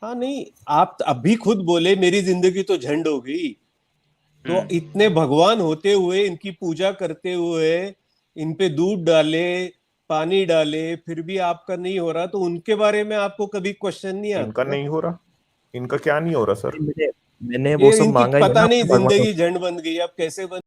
हाँ नहीं, आप अभी खुद बोले मेरी जिंदगी तो झंड हो गई। तो इतने भगवान होते हुए, इनकी पूजा करते हुए, इन पे दूध डाले, पानी डाले, फिर भी आपका नहीं हो रहा, तो उनके बारे में आपको कभी क्वेश्चन नहीं इनका आता? नहीं हो रहा? इनका क्या नहीं हो रहा सर? मैंने मैंने वो ये सब इनकी मांगा ही है पता ना नहीं अपने भगवान। जिंदगी झंड बन गई, अब कैसे बन।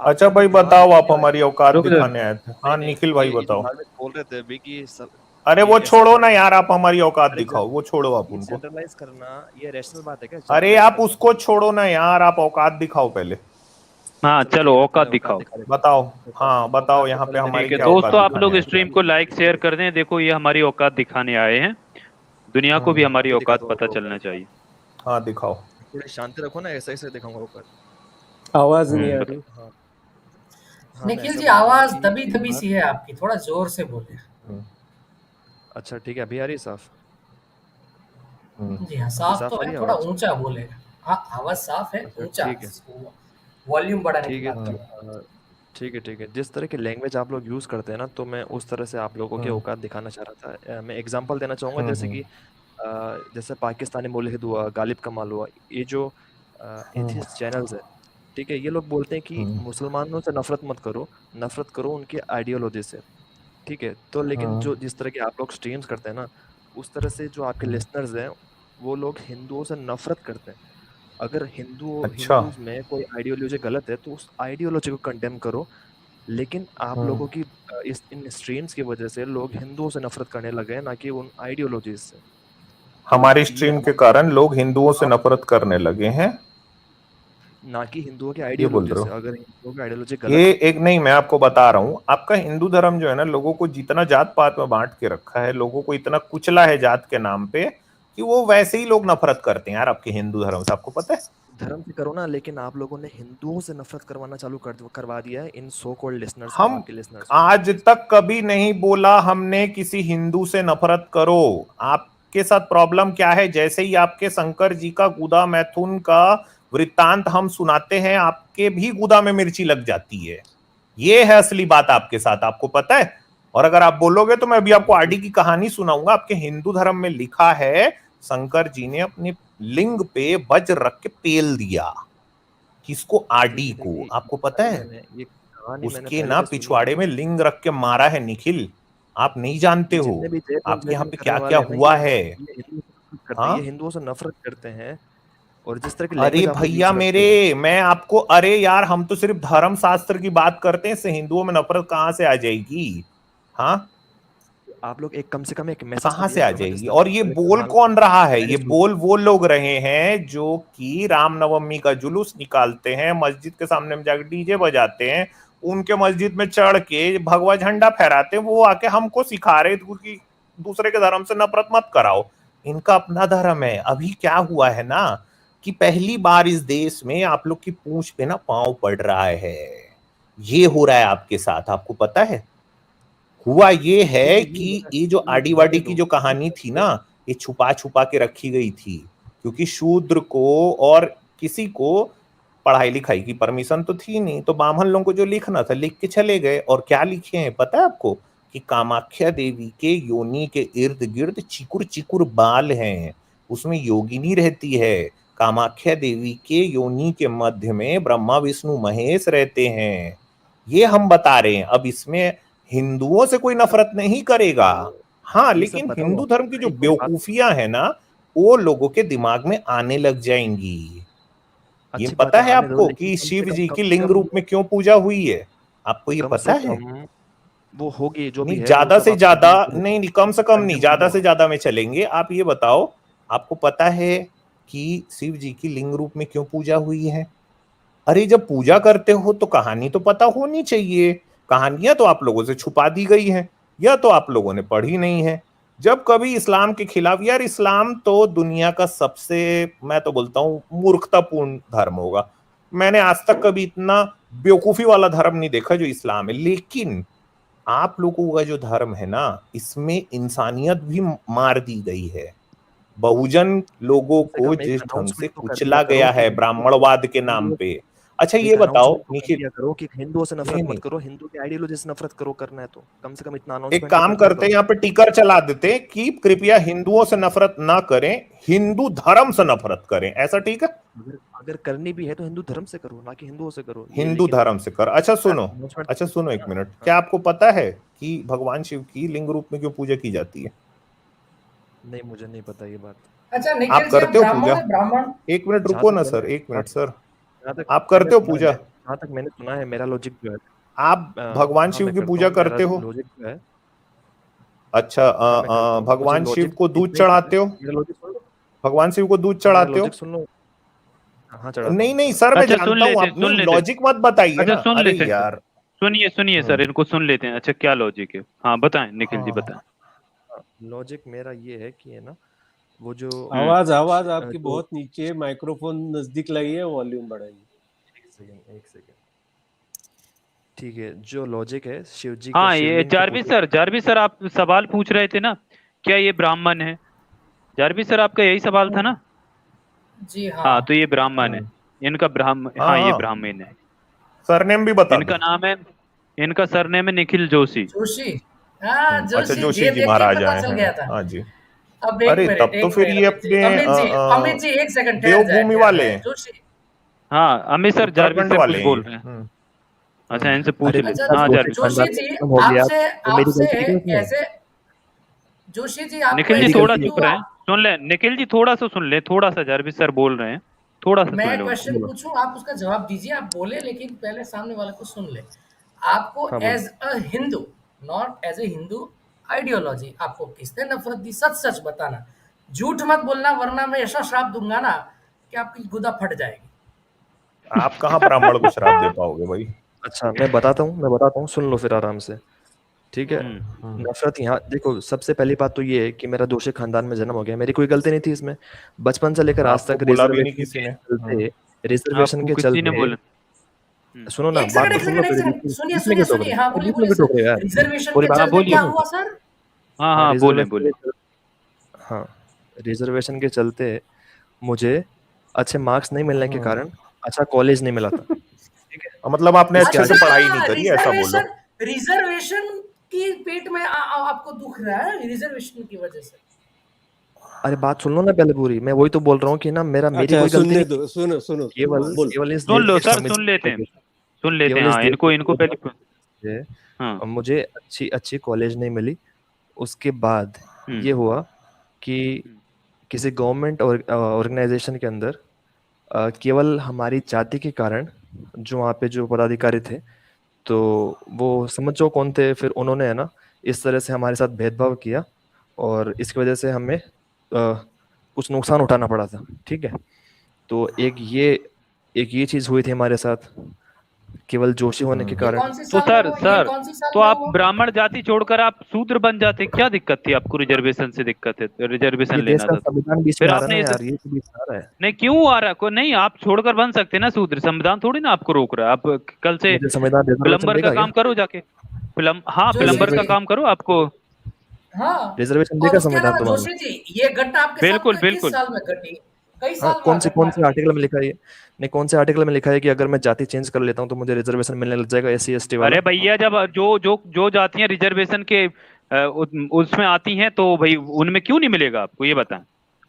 अच्छा भाई दिमाग बताओ, में आप नहीं हमारी आया। औकात रुक दिखाने आए थे? हाँ नहीं निखिल भाई ये बताओ। दिमाग में बोल रहे थे अभी कि सब अरे ये वो कैसे छोड़ो ना करेंगे। यार, आप हमारी औकात अरे दिखाओ, वो छोड़ो आप ये उनको। जनरलाइज करना ये रैशनल बात है क्या, अरे जनरलाइज आप करना। उसको छोड़ो ना यार, आप औकात दिखाओ पहले। हाँ चलो चलो ठीक है, औकात पहले औकात दिखाओ। दिखा देते बताओ। हैं। हाँ बताओ औकात तो यहाँ पे पहले हमारी ठीक है क्या दिखाते औकात दोस्तों, आप दिखाने लोग आए थे? स्ट्रीम को लाइक शेयर कर दें। देखो ये हमारी औकात दिखाने आए हैं, दुनिया को भी हम्म। हमारी अभी दिखाता औकात हूँ पता आपको चलना औकात। चाहिए। हाँ दिखाओ। थोड़ी शांति रखो ना, ऐसे ऐसे दिखाऊंगा औकात। आवाज नहीं आ बताओ। रही। हाँ हाँ, मैं निखिल ऐसा जी, बोल रहा हूँ आवाज कि दबी एक दबी बार। सी है आपकी, थोड़ा जोर से बोले। हम्म, अच्छा ठीक है, अभी आ रही है साफ? हम्म। जी हाँ, अभी साफ साफ तो आ है, रही है थोड़ा आवाज? ऊंचा बोले। हाँ, आवाज साफ है, अच्छा ऊंचा। ठीक है। वॉल्यूम बढ़ाने की ठीक है बात तो करो। ठीक है ठीक है, जिस तरह की लैंग्वेज आप लोग यूज़ करते हैं ना, तो मैं उस तरह से आप लोगों के हम्म, औकात दिखाना चाह रहा था। मैं एग्जांपल देना चाहूँगा, हम्म, जैसे कि जैसे पाकिस्तानी मुल्हिद हुआ, गालिब कमाल हुआ, ये जो हम्म, एथियस्ट चैनल्स है, ठीक है, ये लोग बोलते हैं कि हम्म, मुसलमानों से नफरत मत करो, नफरत करो उनकी आइडियोलॉजी से। ठीक है, तो लेकिन हम्म, जो जिस तरह के आप लोग स्ट्रीम्स करते हैं ना, उस तरह से जो आपके हम्म। लिसनर्स हैं, वो लोग हिंदुओं से नफरत करते हैं। अगर अच्छा। हिंदूज में कोई आइडियोलॉजी गलत है तो उस आइडियोलॉजी को कंडेम करो। लेकिन आप हम्म। लोगों की इस इन स्ट्रीम्स की वजह से लोग हिंदुओं से नफरत करने लगे हैं, ना कि उन आइडियोलॉजीज से। तो हमारी ये स्ट्रीम के कारण लोग हिंदुओं से आप नफरत करने लगे हैं? ना कि हिंदुओं की ये बोल आइडियोलॉजी रहे से। हो? अगर हिंदुओं की आइडियोलॉजी ये गलत। एक नहीं, मैं आपको बता रहा हूँ, आपका हिंदू धर्म जो है ना, लोगों को जितना जात पात में बांट के रखा है, लोगों को इतना कुचला है जात के नाम पे, कि वो वैसे ही लोग नफरत करते हैं यार आपके हिंदू धर्म से, आपको पता है? धर्म से करो ना, लेकिन आप लोगों ने हिंदुओं से नफरत करवाना चालू करवा दिया है इन सो कॉल्ड लिसनर्स को, हम आपके लिसनर्स को। आज तक कभी नहीं बोला हमने किसी हिंदू से नफरत करो। आपके साथ प्रॉब्लम क्या है? जैसे ही आपके शंकर जी का गुदा मैथुन का वृत्तांत हम सुनाते हैं, आपके भी गुदा में मिर्ची लग जाती है। ये है असली बात आपके साथ, आपको पता है? और अगर आप बोलोगे तो मैं अभी आपको आरडी की कहानी सुनाऊंगा। आपके हिंदू धर्म में लिखा है शंकर जी ने अपने लिंग पे वज्र रख के पेल दिया। किसको? आरडी देखिए को। देखिए, आपको पता है? ये कहानी मैंने उसके पहले ना भी सुनी है। पिछवाड़े में लिंग रख के मारा है निखिल। आप नहीं जानते ये हो जितने भी जय भीम आपके जय यहाँ भीम पे करने क्या क्या वाले हैं ना, हुआ है। ये हाँ। हिंदुओं से नफरत करते हैं। और जिस तरह की अरे लैंग्वेज आप लोग भैया यूज करते मेरे, हो। मैं आपको, अरे यार हम तो सिर्फ धर्म शास्त्र की बात करते हैं, इससे हिंदुओं में नफरत कहां से आ जाएगी? हाँ, आप लोग एक कम से कम एक मैसेज तो कहां से दिया आ करो ना, जिस जाएगी? तरह और से ये पहले बोल करनाल कौन रहा है? मैंने ये सुना। बोल वो लोग रहे हैं जो कि रामनवमी का जुलूस निकालते हैं, मस्जिद के सामने में जाकर डीजे बजाते हैं, उनके मस्जिद में चढ़ के भगवा झंडा फहराते हैं। वो आके हमको सिखा रहे थे कि दूसरे के धर्म से नफरत मत कराओ। इनका अपना धर्म है। अभी क्या हुआ है ना, कि पहली बार इस देश में आप लोग की पूंछ पे ना पांव पड़ रहा है। ये हो रहा है आपके साथ, आपको पता है? हुआ ये ठीक है है, कि ये जो ये आड़ी रहने वाड़ी दो। की जो कहानी थी ना, ये छुपा छुपा के रखी गई थी, क्योंकि शूद्र को और किसी को पढ़ाई लिखाई की परमिशन तो थी नहीं, तो ब्राह्मण लोगों को जो लिखना था लिख के चले गए। और क्या लिखे हैं पता है आपको? कि कामाख्या देवी के योनि के इर्द गिर्द चिकुर चिकुर बाल हैं, उसमें योगिनी रहती है। कामाख्या देवी के योनि के मध्य में ब्रह्मा विष्णु महेश रहते हैं। ये हम बता रहे हैं। अब इसमें हिंदुओं से कोई नफरत नहीं करेगा। तो हाँ, ये सब लेकिन पता हुआ हिंदू धर्म की जो एक और बात। बेवकूफियां है ना, वो लोगों के दिमाग में आने लग जाएंगी। ये अच्छी बात पता है, है आने दो, आपको लेकिन कि कम से शिव कम जी कम की से लिंग कम रूप में क्यों पूजा हुई है? आपको ये कम पता से है? कम वो होगी जो भी नहीं है, वो ज्यादा सब से आप ज्यादा, कंडेम करो। नहीं नहीं, कम से कम नहीं, कंडेम ज्यादा करो से आप। ज्यादा में चलेंगे। आप ये बताओ, आपको पता है कि शिव जी की लिंग रूप में क्यों पूजा हुई है? अरे जब पूजा करते हो तो कहानी तो पता होनी चाहिए। कहानियां तो आप लोगों से छुपा दी गई हैं, या तो आप लोगों ने पढ़ी नहीं है। जब कभी इस्लाम के खिलाफ, यार इस्लाम तो दुनिया का सबसे, मैं तो बोलता हूं, मूर्खतापूर्ण धर्म होगा। मैंने आज तक कभी इतना बेवकूफी वाला धर्म नहीं देखा जो इस्लाम है। लेकिन आप लोगों का जो धर्म है ना, इसमें इंसानियत भी मार दी गई है। बहुजन लोगों कम से को कम एक जिस ढंग से अनाउंसमेंट तो कर दिया कुचला करो गया कि है ब्राह्मणवाद के नाम हिंदुओं पे, अच्छा ये एक बताओ announcement तो कर निखिल, दिया करो कि हिंदुओं से नफरत नहीं मत नहीं, करो, हिंदू की आइडियोलॉजी से नफरत करो, करना है तो कम से कम इतना एक अनाउंसमेंट तो काम कर दिया करते हैं, करो। यहाँ पे टिकर चला देते हैं कि कृपया हिंदुओं से नफरत ना करें, हिंदू धर्म से नफरत करें, ऐसा ठीक है? अगर अगर करनी भी है तो हिंदू धर्म से करो, ना कि हिंदुओं से करो। ये हिंदू लेकिन धर्म से कर। अच्छा सुनो, announcement अच्छा सुनो एक मिनट, हाँ, क्या आपको पता है कि भगवान शिव की लिंग रूप में क्यों पूजा की जाती है? नहीं मुझे नहीं पता ये बात। अच्छा आप निखिल जी, आप करते हो ब्राह्मण पूजा? है? ब्राह्मण? एक मिनट जहाँ रुको तक ना मैंने सर, एक मिनट सर, जहाँ तक आप मैंने करते हो सुना पूजा? है, जहाँ तक मैंने सुना है, मेरा लॉजिक जो है आप भगवान हाँ शिव मैं की करता पूजा हूँ, मेरा करते हो? लॉजिक जो है अच्छा हाँ मैं करता हूँ, मुझे भगवान शिव लॉजिक को दूध नहीं पता है। चढ़ाते हो? मेरा लॉजिक सुन लो। भगवान शिव को दूध हाँ मेरा चढ़ाते हो? लॉजिक सुन लो। हाँ चढ़ाता नहीं हूँ नहीं चढ़ाता सर, मैं अच्छा सुन जानता हूँ, लेते आप हैं, सुन नहीं लेते हैं। लॉजिक मत बताइए अच्छा ना, सुन अरे लेते हैं सर, यार। सुनिए सुनिए सर, इनको सुन लेते हैं। अच्छा क्या लॉजिक है? हाँ बताएं निखिल जी, हाँ बताएं। हूँ। लॉजिक मेरा ये है कि है ना, वो जो आवाज आवाज आपकी जो बहुत नीचे है, माइक्रोफोन नजदीक लाइए, वॉल्यूम बढ़ाइए। एक सेकेंड ठीक है, जो लॉजिक है शिव जी का, हाँ ये शिवलिंग की जारविस पूजा। सर, जारविस सर आप सवाल पूछ रहे थे ना, क्या ये ब्राह्मण है? जारविस सर आपका यही सवाल था ना? जी हाँ हाँ। तो ये ब्राह्मण है, हम्म, इनका ब्राह्मण, हाँ हाँ ये हाँ, ब्राह्मण है। सरनेम भी बता दो। इनका नाम है, इनका सरनेम है निखिल जोशी। जोशी। हाँ अच्छा जोशी, जोशी ये जी देख के ही महाराज पता आए चल हैं, गया था। हाँ जी। अब अरे तब तो एक फिर मिनट ये अपने अमित जी एक सेकंड ठहर जाए, देवभूमि ठहर वाले जाए हैं, जोशी। हाँ Amit sir, Jarvis Uttarakhand sir कुछ वाले हैं ये। बोल रहे हैं। अच्छा इनसे पूछ अरे ले। अच्छा हाँ जोशी जारविस सर। खानदान जोशी में जी, खत्म हो गया आपसे तो मेरी आपसे गलती है इसमें? ऐसे, जोशी जी आपको निखिल जी मेरी ऐसे थोड़ा गलती है चुप हिंदू रहे, सुन ले निखिल जी, थोड़ा सा सुन ले, थोड़ा सा जारविस सर बोल रहे हैं, थोड़ा सा सुन मैं ले उनको। क्वेश्चन बोलो। पूछूं, आप उसका जवाब दीजिए, आप बोले लेकिन पहले सामने वाले को सुन ले। आपको हाँ बोलो। As a Hindu, not as a Hindu ideology, आपको किसने नफरत दी? सच सच बताना, झूठ मत बोलना, वरना मैं ऐसा श्राप दूंगा ना कि आपकी गुदा फट जाएगी। आप कहाँ ब्राह्मण को श्राप दे पाओगे भाई? अच्छा मैं बताता हूँ, सुन लो फिर आराम से, ठीक है। हम्म। हम्म, नफरत यहाँ देखो, सबसे पहली बात तो ये है कि मेरा जोशी खानदान में जन्म हो गया, मेरी कोई गलती नहीं थी इसमें। बचपन से लेकर आज आपको तक बोला भी नहीं किसी ने। रिजर्वेशन आपको के किसी ने चलते बोला? सुनो ना, बात तो सुन लो एक फिर, सेकंड, सुनिए बीच में सुनिए क्यों टोक सुनिए, रहे हाँ हो, बोलिए बीच में बोलिए क्यों सर। टोक रहे हो यार, रिजर्वेशन पूरी के बात। हाँ चलते बोलिए। क्या हुआ सर? हाँ हाँ बोले बोले। हाँ रिजर्वेशन के चलते मुझे अच्छे मार्क्स नहीं मिलने के कारण अच्छा कॉलेज नहीं मिला था, ठीक है। मतलब आपने इसके अच्छे से आगे पढ़ाई नहीं अच्छा करी, ऐसा बोलो। रिजर्वेशन, रिजर्वेशन की पेट में आपको दुख रहा है रिजर्वेशन की वजह से? अरे बात सुन लो ना पहले पूरी, मैं वही तो बोल रहा हूँ कि ना मेरी अच्छा कोई गलती सुनने नहीं, दो, सुनो सुनो सुनो, केवल हाँ बोलो। केवल इस सुन देश लो के सर, सुन लेते हैं, संविधान, सुन लेते हैं। केवल इस हाँ देश इनको, के इनको पहले। से हाँ। मुझे अच्छी अच्छी कॉलेज नहीं मिली। उसके बाद हम्म। ये हुआ कि किसी गवर्नमेंट ऑर्गेनाइजेशन के अंदर केवल हमारी जाति के कारण जो वहाँ पे जो पदाधिकारी थे, तो वो समझो कौन थे, फिर उन्होंने है ना इस तरह से हमारे साथ भेदभाव किया, और इसकी वजह से हमें कुछ नुकसान उठाना पड़ा था, ठीक है। तो एक ये चीज हुई थी हमारे साथ, केवल जोशी होने के ये कारण। कौन सी तो साल में सर, हुआ? ये सर कौन सी साल तो में आप हुआ? ब्राह्मण जाति छोड़कर आप शूद्र बन जाते, क्या दिक्कत थी आपको? रिजर्वेशन से दिक्कत है, रिजर्वेशन ये देश लेना का था तो संविधान बीच में फिर आ रहा है आपने ना इस, यार, ये तो बीच में आ रहा है। नहीं क्यों आ रहा? को नहीं, आप छोड़कर बन सकते ना शूद्र, संविधान थोड़ी ना आपको रोक रहा है। आप कल से मुझे संविधान रिजर्वेशन प्लम्बर का देगा क्या? काम करो जाके, हाँ जोशी प्लम्बर का जी, काम करो आपको। हाँ। रिजर्वेशन और देगा उसके संविधान अलावा तुम्हारा? जोशी जी, ये घटना आपके साथ बिल्कुल किस बिल्कुल। साल में घटी? कई हाँ साल बाद कौन घटना से घटी आर्टिकल थी? में लिखा है ये? नहीं, कौन से आर्टिकल में लिखा है कि अगर मैं जाति चेंज कर लेता हूँ तो मुझे रिजर्वेशन मिलने लग जाएगा, SC ST वाला? अरे भैया, जब जो जो जो जातियां रिजर्वेशन के उसमें आती हैं तो भाई उनमें क्यों नहीं मिलेगा आपको, ये बताएं।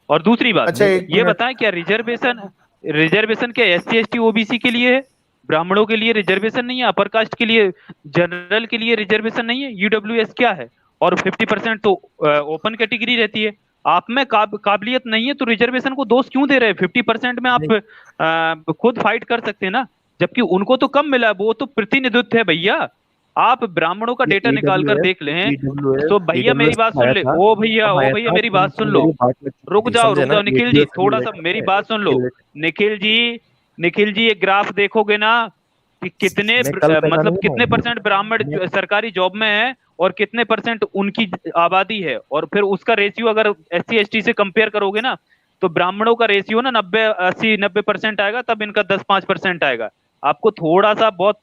और दूसरी बात, अच्छा एक ये मिनट, बताएं क्या रिजर्वेशन, रिजर्वेशन क्या SC ST OBC के लिए है? ब्राह्मणों के लिए रिजर्वेशन नहीं है? अपर कास्ट के लिए, जनरल के लिए रिजर्वेशन नहीं है? UWS क्या है? और 50% तो ओपन कैटेगरी रहती है। आप में काबिलियत नहीं है तो रिजर्वेशन को दोष क्यों दे रहे हैं? 50% में नहीं, आप खुद फाइट कर सकते हैं ना, जबकि उनको तो कम मिला है, वो तो प्रतिनिधित्व है भैया। आप ब्राह्मणों का ये डेटा निकाल कर EWS देख लें EWS तो भैया मेरी EWS बात कब सुन आया ले, था? ओ भैया, कब ओ आया भैया था? मेरी बात सुन लो। मेरी बात में रुक जाओ समझे रुक ना, जाओ निखिल जी, EWS अभी थोड़ा सा लेटेस्ट मेरी है, बात सुन लो। निखिल जी, निखिल जी, एक ग्राफ देखोगे ना कि कितने मैं कल पैदा मतलब नहीं कितने हुआ परसेंट ब्राह्मण मैं सरकारी जॉब में है और कितने परसेंट उनकी आबादी है, और फिर उसका रेशियो अगर SC ST से कंपेयर करोगे ना, तो ब्राह्मणों का रेशियो ना 90 80 90% आएगा, तब इनका 10 5% आएगा। आपको थोड़ा सा बहुत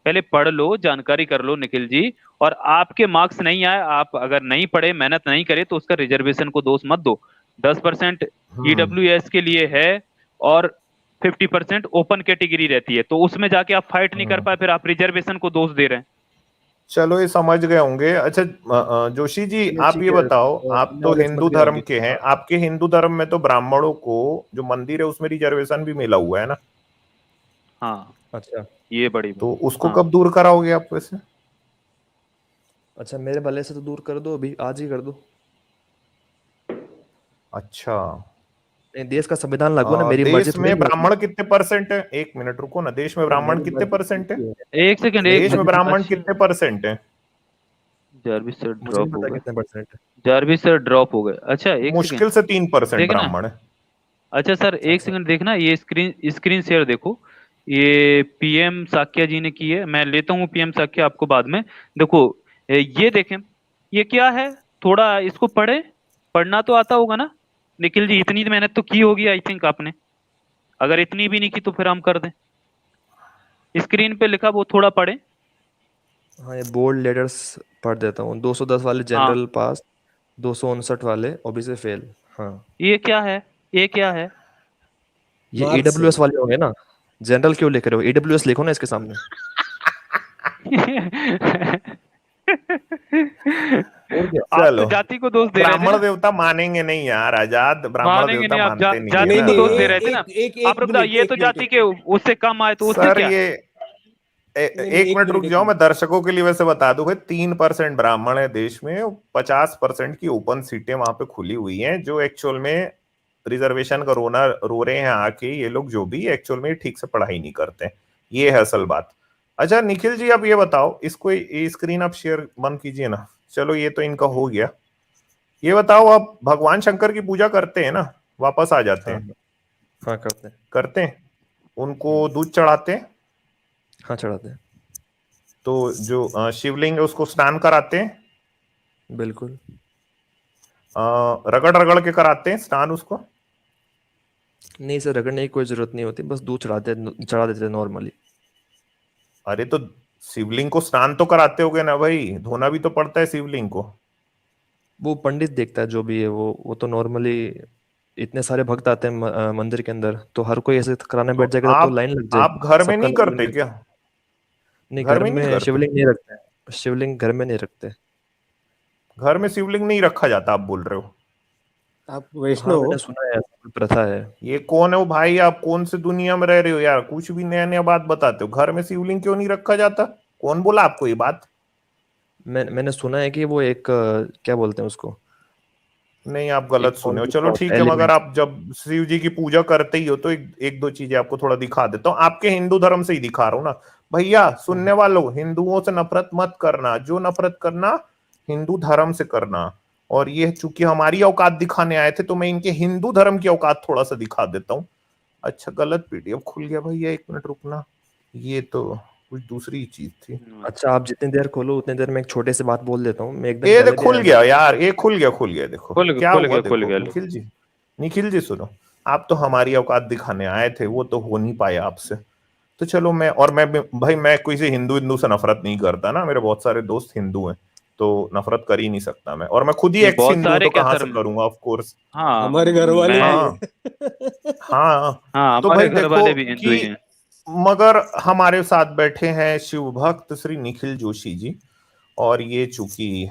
पहले पढ़ लो, जानकारी कर लो निखिल जी। और आपके मार्क्स नहीं आए, आप अगर नहीं पढ़े, मेहनत नहीं करे, तो उसका रिजर्वेशन को दोष मत दो। 10% EWS के लिए है, और 50% ओपन कैटेगरी रहती है, तो उसमें जाके आप फाइट नहीं कर पाए, फिर आप रिजर्वेशन को दोष दे रहे हैं। चलो ये समझ गए होंगे। अच्छा जोशी जी चलिए आप ठीक ये है, बताओ, आप मैं तो आगे समझ हिंदू गया धर्म होंगे। के हैं, हाँ आपके हिंदू धर्म में तो ब्राह्मणों को जो मंदिर है उसमें रिजर्वेशन भी मिला हुआ है ना, हाँ, अच्छा ये बड़ी तो बात। उसको हाँ, कब दूर कराओगे आप वैसे? अच्छा, मेरे भले से तो दूर कर दो, अभी आज ही कर दो। अच्छा नहीं, देश का संविधान लागू है ना, मेरी मर्जी देश थोड़ी में नहीं होती। ब्राह्मण कितने परसेंट है? एक मिनट रुको ना, देश में अरे ब्राह्मण मेरी कितने मर्जी परसेंट है? थोड़ी है, एक सेकंड, एक देश में मिनट। ब्राह्मण अच्छा, कितने परसेंट है? जारविस सर मुझे नहीं ड्रॉप हो पता गए। कितने परसेंट है। जारविस सर ड्रॉप हो गए। अच्छा, एक सेकंड मुश्किल से 3% देखना। ब्राह्मण है। अच्छा सर, एक अच्छा सेकंड देखना, ये स्क्रीन शेयर देखो। ये पीएम साक्या जी ने की है, मैं लेता हूँ पीएम साक्या आपको बाद में। देखो, ये देखें, ये क्या है, थोड़ा इसको पढ़े, पढ़ना तो आता होगा ना निखिल जी, इतनी मेहनत तो की होगी आई थिंक आपने, अगर इतनी भी नहीं की तो फिर हम कर दें। स्क्रीन पे लिखा वो थोड़ा पढ़े। हाँ, ये बोल्ड लेटर्स पढ़ देता हूँ। 210 वाले हाँ, जनरल पास, 259 वाले ओबीसी फेल। हाँ, ये क्या है, ये क्या है? ये मार्क्स है। ईडब्ल्यूएस वाले होंगे ना। जनरल क्यों लिख रहे हो? ईडब्ल्यूएस लिखो ना इसके सामने। और क्या? आप तो चलो, जाति को दोष दे रहे थे ब्राह्मण ना। देवता मानेंगे नहीं यार, आजाद ब्राह्मण मानेंगे देवता नहीं, आप मानते नहीं है जाति नहीं ना। को नहीं, दोष दे रहे थे ना। एक एक आप एक रुक जाओ, मिनट, ये एक तो मिनट, जाति के उससे कम आए तो उससे सर क्या। ये नहीं नहीं, एक एक मिनट मिनट, रुक एक जाओ, मिनट। मैं दर्शकों के लिए वैसे बता दूं भाई, 3% ब्राह्मण है देश में, 50% की ओपन सीटें वहां पे खुली हुई हैं, जो एक्चुअल में रिजर्वेशन का रोना रो रहे हैं आके ये लोग, जो भी एक्चुअल में ठीक से पढ़ाई नहीं करते, ये है असल बात। अच्छा निखिल जी आप ये बताओ, इसको ये स्क्रीन आप शेयर बंद कीजिए ना। चलो ये तो इनका हो गया। ये बताओ, आप भगवान शंकर की पूजा करते हैं ना? वापस आ जाते हाँ हैं। हाँ हाँ, करते हैं। करते हैं, उनको हम्म, दूध चढ़ाते हैं, हाँ चढ़ाते हैं। तो जो शिवलिंग है उसको स्नान कराते हैं, बिल्कुल। रगड़ रगड़ के कराते हैं स्नान उसको। नहीं सर, रगड़ने की कोई जरूरत नहीं होती, बस दूध चढ़ा देते हैं नॉर्मली। अरे तो शिवलिंग को स्नान तो कराते होगे ना भाई, धोना भी तो पड़ता है शिवलिंग को। वो पंडित देखता है जो भी है, वो तो नॉर्मली, इतने सारे भक्त आते हैं मंदिर के अंदर, तो हर कोई ऐसे कराने तो बैठ जाएगा तो लाइन लग आप जाएगी, घर में सबका नहीं लाइन करते लग क्या? जाएगा। नहीं, घर घर में नहीं में करते? शिवलिंग नहीं रखते हैं, शिवलिंग घर में नहीं रखते। घर में शिवलिंग नहीं रखा जाता आप बोल रहे हो? आप हाँ, वैष्णव मैंने हो? सुना है, ऐसा कोई प्रथा है। ये कौन है वो भाई, आप कौन से दुनिया में रह रहे हो यार, कुछ भी नया नया बात बताते हो। घर में शिवलिंग क्यों नहीं रखा जाता? कौन बोला आपको ये बात? मैंने सुना है कि वो एक क्या बोलते हैं उसको, नहीं आप गलत एक सुने हो। पॉजिटिव चलो थॉट ठीक है, मगर एलिमेंट। आप जब शिव जी की पूजा करते ही हो तो एक दो चीजें आपको थोड़ा दिखा देता हूँ, आपके हिंदू धर्म से ही दिखा रहा हूँ ना। भैया सुनने वालों, हिंदुओं से नफरत मत करना, जो नफरत करना हिंदू धर्म से करना। और ये चूंकि हमारी औकात दिखाने आए थे, तो मैं इनके हिंदू धर्म की औकात थोड़ा सा दिखा देता हूँ। अच्छा गलत पीडीएफ खुल गया भैया, एक मिनट रुकना, ये तो कुछ दूसरी चीज थी। अच्छा, आप जितनी देर खोलो उतनी देर में एक छोटे से बात बोल देता हूँ। मैं एक दिन ये पहले देख भी खुल आया था। गया यार, ये खुल गया देखो क्या खुल हुआ। गया, खुल देखो गया। निखिल जी, निखिल जी सुनो, आप तो हमारी औकात दिखाने आए थे, वो तो हो नहीं पाया आपसे। तो चलो भाई मैं कोई से हिंदू हिंदू से नफरत नहीं करता ना, मेरे बहुत सारे दोस्त हिंदू हैं, तो नफरत कर ही नहीं सकता मैं, और मैं खुद ही नहीं, एक्स बहुत हिंदू हूं, सारे तो क्या कहां सर। से करूंगा ऑफ कोर्स। हाँ, हमारे घर वाले भी मैं, हाँ हैं। हाँ। हाँ तो हमारे भाई घर देखो वाले भी हिंदू ही कि हैं। मगर हमारे साथ बैठे हैं शिव भक्त श्री निखिल जोशी जी, और ये चूंकि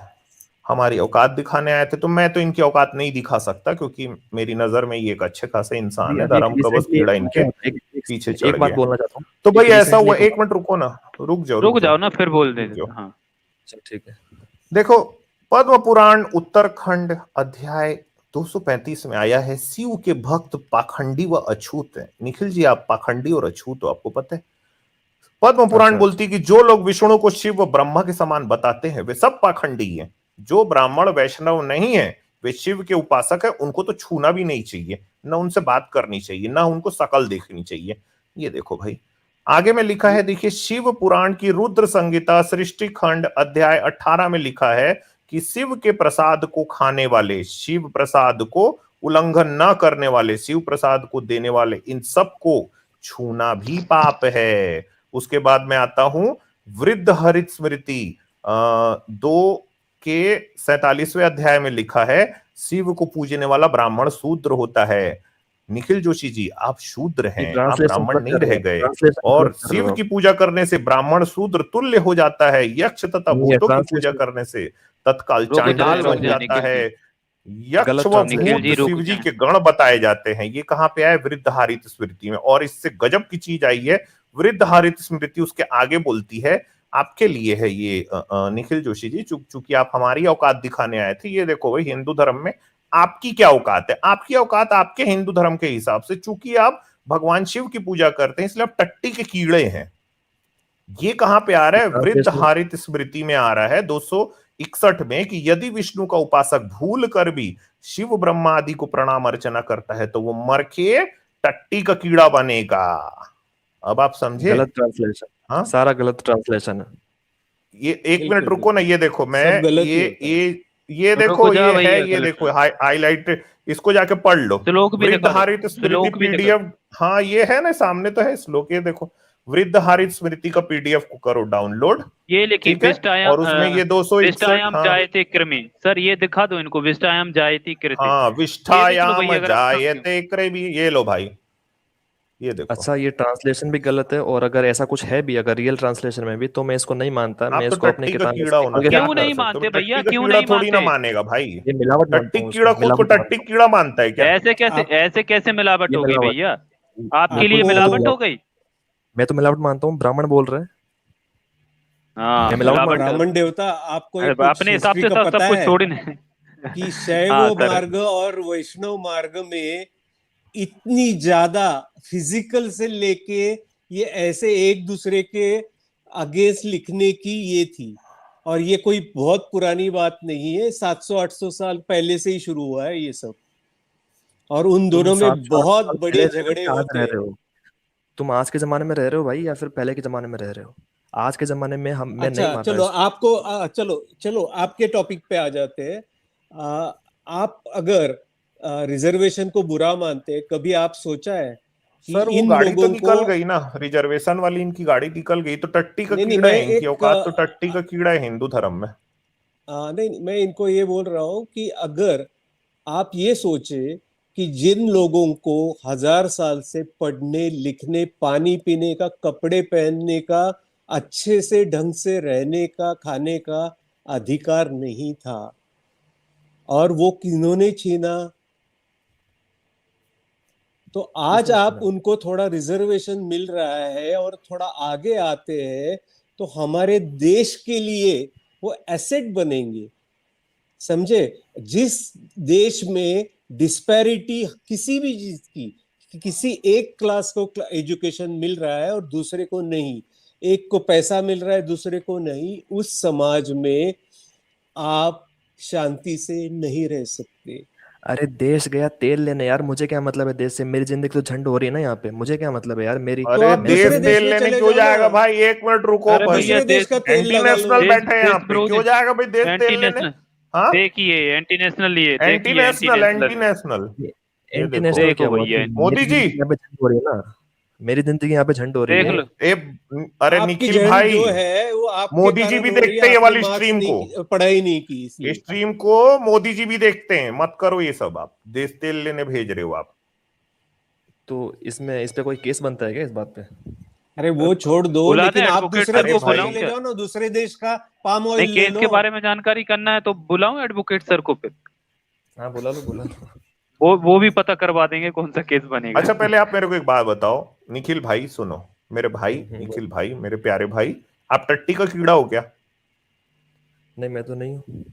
हमारी औकात दिखाने आए थे, तो मैं तो इनकी औकात नहीं दिखा सकता, क्योंकि मेरी नजर में ये एक अच्छे खासे इंसान अभी है, अभी धर्म का बस रिसेंटली कीड़ा मैं इनके क्या, पीछे एक चढ़ बात गया। बोलना चाहता हूँ। तो भाई एक ऐसा रिसेंटली हुआ, एक एक मिनट रुको ना, रुक जाओ ना, फिर बोल रुक देंगे। जाओ। हाँ, अच्छा ठीक है। देखो, पद्म पुराण उत्तरखंड अध्याय 235 में आया है, शिव के भक्त पाखंडी व अछूत हैं। निखिल जी आप पाखंडी और अछूत हो, आपको पता है? पद्म पुराण अच्छा बोलती है कि जो लोग विष्णु को शिव व ब्रह्मा के समान बताते हैं वे सब पाखंडी हैं। जो ब्राह्मण वैष्णव नहीं है वे शिव के उपासक है, उनको तो छूना भी नहीं चाहिए, न उनसे बात करनी चाहिए, न उनको शकल देखनी चाहिए। ये देखो भाई, आगे में लिखा है, देखिए शिव पुराण की रुद्र संहिता सृष्टि खंड अध्याय 18 में लिखा है कि शिव के प्रसाद को खाने वाले, शिव प्रसाद को उल्लंघन न करने वाले, शिव प्रसाद को देने वाले, इन सबको छूना भी पाप है। उसके बाद में आता हूं वृद्ध हरित स्मृति 2 के 47वें अध्याय में लिखा है, शिव को पूजने वाला ब्राह्मण शूद्र होता है। निखिल जोशी जी, आप शूद्र हैं, आप ट्रांसलेशन ब्राह्मण गलत नहीं कर रहे रह हैं, गए। ट्रांसलेशन और गलत कर रहे शिव हो की पूजा करने से ब्राह्मण शूद्र तुल्य हो जाता है, यक्ष तथा नहीं है भूतों की पूजा ट्रांसलेशन, करने से तत्काल रुक चांडाल जाए रुक बन जाए जाता निखिल है। जी, यक्ष गलत व ट्रांसलेशन निखिल भूत जी रुक शिव जी जाए। के गण बताए जाते हैं। ये कहाँ पे आए? वृद्धहारित स्मृति में। और इससे गजब की चीज आई है, वृद्धहारित स्मृति उसके आगे बोलती है, आपके लिए है ये निखिल जोशी जी, चूंकि आप हमारी औकात दिखाने आए थे। ये देखो भाई, हिंदू धर्म में आपकी क्या औकात है? आपकी औकात आपके हिंदू धर्म के हिसाब से, चूंकि आप भगवान शिव की पूजा करते हैं, इसलिए आप टट्टी के कीड़े हैं। ये कहां पे आ रहा है? वृद्ध ट्रांसलेशन हारित स्मृति में आ रहा है 261 में, कि यदि विष्णु का उपासक भूल कर भी शिव ब्रह्मा आदि को प्रणाम अर्चना करता है तो वो मर के टट्टी का कीड़ा बनेगा। अब आप समझे? गलत ट्रांसलेशन, हाँ, सारा गलत ट्रांसलेशन है। ये एक मिनट बिल्कुल रुको ना, बिल्कुल ये देखो, मैं सब गलत ही ये होता है। ये रुक देखो, जा ये है, भैया, ये गलत देखो हाईलाइट, इसको जाके पढ़ लो। श्लोक भी वृद्ध दिखा दो, हारित स्मृति श्लोक भी दिखा पीडीएफ, हाँ ये है ना, सामने तो है श्लोक, ये देखो, वृद्ध हारित स्मृति का पीडीएफ को करो डाउनलोड, ये लिखी ठीक है? और उसमें ये 261, विष्टायाम हाँ जायते कृमि। सर ये दिखा दो इनको, विष्टायाम जायते कृति। हाँ, ये देख लो विष्ठायाम भैया, अगर आप समझे हो। जायते कृमि, ये लो भाई, ये देखो। अच्छा, ये ट्रांसलेशन भी गलत है, और अगर ऐसा कुछ है भी, अगर रियल ट्रांसलेशन में भी, तो मैं इसको नहीं मानता। मैं आप तो इसको अपनी टट्टी का किताब में कीड़ा से हो ना, निकाल के क्या क्यों कर नहीं सकते हो? मानते टट्टी भैया, का क्यों कीड़ा नहीं थोड़ी ना मानते? मानेगा भाई। ये मिलावट टट्टी मानता हूँ, कीड़ा उसको खुद को मिलावट टट्टी मानता कीड़ा मानता है क्या? आप ऐसे कैसे मिलावट हूँ, ये हो गई मिलावट, भैया? आपके लिए बिल्कुल सही मिलावट बोला। हो गई। मैं तो मिलावट मानता हूँ, ब्राह्मण बोल रहे हैं, हाँ मैं आप मिलावट मिलावट। मानता हूँ। ब्राह्मण देवता, आपको अरे एक कुछ अपने हिसाब हिस्ट्री से का सब पता कुछ है थोड़ी ना। कि शैव हाँ सर। मार्ग और वैष्णव मार्ग में इतनी ज्यादा फिजिकल से लेके ये ऐसे एक दूसरे के अगेंस्ट लिखने की ये थी, और ये कोई बहुत पुरानी बात नहीं है, 700-800 साल पहले से ही शुरू हुआ है ये सब, और उन तुम दोनों में 700 बहुत साल बड़े पहले रह रहे हो झगड़े कि आज होते रह हैं। रहे हो? तुम आज के जमाने में रह रहे हो भाई, या फिर पहले के जमाने में रह रहे हो? आज के जमाने में मैं नहीं अच्छा मान रहा चलो, इसको। आपको चलो चलो आपके टॉपिक पे आ जाते हैं। आ, आप अगर रिजर्वेशन को बुरा मानते हैं, कभी आप सोचा है कि सर वो इन गाड़ी तो लोगों को, निकल गई ना, रिजर्वेशन वाली इनकी गाड़ी निकल गई, तो टट्टी का नहीं नहीं कीड़ा मैं है, इनकी एक औकात तो टट्टी का कीड़ा है हिंदू धर्म में। नहीं मैं इनको ये बोल रहा हूँ कि अगर आप ये सोचे कि जिन लोगों को 1000 साल से पढ़ने लिखने, पानी पीने का, कपड़े पहनने का, अच्छे से ढंग से रहने का, खाने का अधिकार नहीं था, और वो किन्होंने छीना? तो आज किसने आप छीना? उनको थोड़ा रिजर्वेशन मिल रहा है और थोड़ा आगे आते हैं, तो हमारे देश के लिए वो एसेट बनेंगे। समझे? जिस देश में डिस्पैरिटी किसी भी चीज की, किसी एक क्लास को एजुकेशन मिल रहा है और दूसरे को नहीं, एक को पैसा मिल रहा है दूसरे को नहीं, उस समाज में आप शांति से नहीं रह सकते। अरे देश गया तेल लेने यार, मुझे क्या मतलब है देश से? मेरी जिंदगी तो झंड हो रही है ना यहाँ पे, मुझे क्या मतलब है यार मेरी? तो अरे आप देश दूसरे देश तेल में लेने चले क्यों जाओ ना, जाएगा भाई? एक मिनट रुको अरे भाई, भैया दूसरे देश का तेल एंटी लगा लो। नेशनल बैठे हैं यहाँ पे, विरोधी, क्यों जाएगा भाई देश एंटी तेल लेने? नेशनल। हाँ, देखिए एंटी नेशनल लिए, एंटी देखिए anti national, anti national. National, ये एंटी देखो। नेशनल क्या देखो हुआ? भैया, मोदी मेरी जी, जिंदगी यहाँ पे झंड हो रही है ना, मेरी जिंदगी यहाँ पे झंड हो रही देख है। लो। ए, अरे आपकी निखिल जंग भाई, जो है वो आपके मोदी जी कारण भी हो रही है, देखते हैं ये आपने वाली मार्क्स स्ट्रीम नहीं को, पढ़ाई नहीं की ये इसलिए। स्ट्रीम को मोदी जी भी देखते हैं, मत करो ये सब, आप देश तेल लेने भेज रहे हो आप। तो इसमें इस पे कोई केस बनता है क्या इस बात पे? अरे वो छोड़ दो, बुला दें लेकिन आप एडवोकेट दूसरे सर अरे को, देश में भाई, बुलाऊं चले क्या? जाओ ना, दूसरे देश का पाम नहीं, ऑयल ले केस लो। के बारे में जानकारी करना है तो बुलाऊं एडवोकेट सर को फिर? हाँ बुला लो, बुला लो। वो भी पता करवा देंगे कौन सा केस बनेगा। अच्छा पहले आप मेरे को एक बात बताओ, निखिल भाई सुनो, मेरे भाई बोल। निखिल भाई, मेरे प्यारे भाई, आप टट्टी का कीड़ा हो क्या? नहीं मैं तो नहीं हूँ।